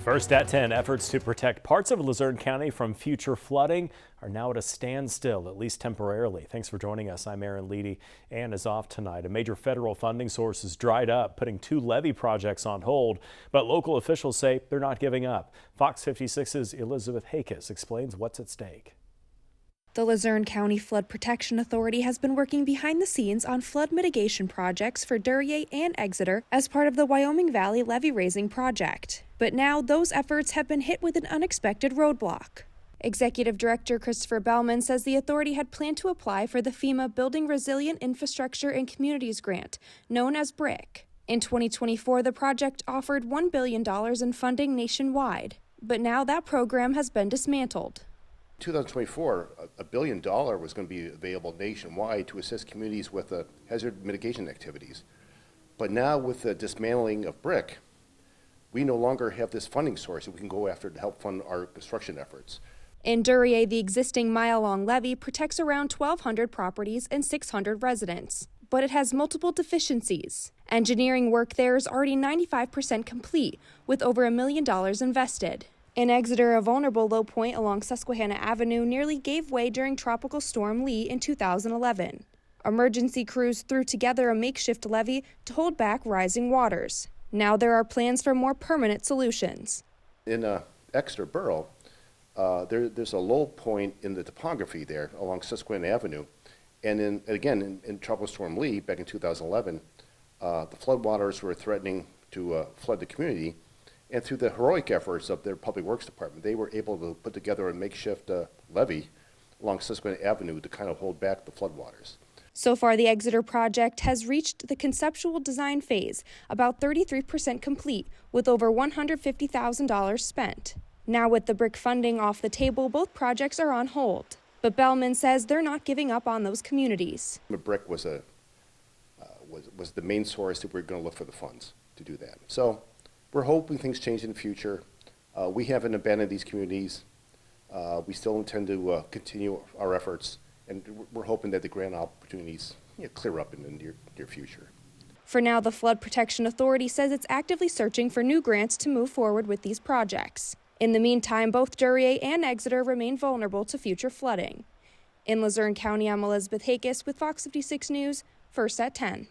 First at 10, efforts to protect parts of Luzerne County from future flooding are now at a standstill, at least temporarily. Thanks for joining us. I'm Aaron Leedy. Ann is off tonight. A major federal funding source is dried up, putting 2 levee projects on hold, but local officials say they're not giving up. Fox 56's Elizabeth Hakis explains what's at stake. The Luzerne County Flood Protection Authority has been working behind the scenes on flood mitigation projects for Duryea and Exeter as part of the Wyoming Valley levee raising project. But now those efforts have been hit with an unexpected roadblock. Executive Director Christopher Bellman says the authority had planned to apply for the FEMA Building Resilient Infrastructure and Communities Grant, known as BRIC. In 2024, the project offered $1 billion in funding nationwide, but now that program has been dismantled. 2024, $1 billion was going to be available nationwide to assist communities with hazard mitigation activities. But now with the dismantling of BRIC, we no longer have this funding source that we can go after to help fund our construction efforts. In Duryea, the existing mile-long levee protects around 1,200 properties and 600 residents, but it has multiple deficiencies. Engineering work there is already 95% complete, with over $1 million invested. In Exeter, a vulnerable low point along Susquehanna Avenue nearly gave way during Tropical Storm Lee in 2011. Emergency crews threw together a makeshift levee to hold back rising waters. Now there are plans for more permanent solutions. In Exeter Borough, there's a low point in the topography there along Susquehanna Avenue. And in Tropical Storm Lee back in 2011, the floodwaters were threatening to flood the community. And through the heroic efforts of their Public Works Department, they were able to put together a makeshift levee along Susquehanna Avenue to kind of hold back the floodwaters. So far, the Exeter project has reached the conceptual design phase, about 33% complete, with over $150,000 spent. Now with the BRIC funding off the table, both projects are on hold. But Bellman says they're not giving up on those communities. BRIC was the main source that we're going to look for the funds to do that. So we're hoping things change in the future. We haven't abandoned these communities. We still intend to continue our efforts, and we're hoping that the grant opportunities clear up in the near future. For now, the Flood Protection Authority says it's actively searching for new grants to move forward with these projects. In the meantime, both Duryea and Exeter remain vulnerable to future flooding. In Luzerne County, I'm Elizabeth Hakis with Fox 56 News, First at 10.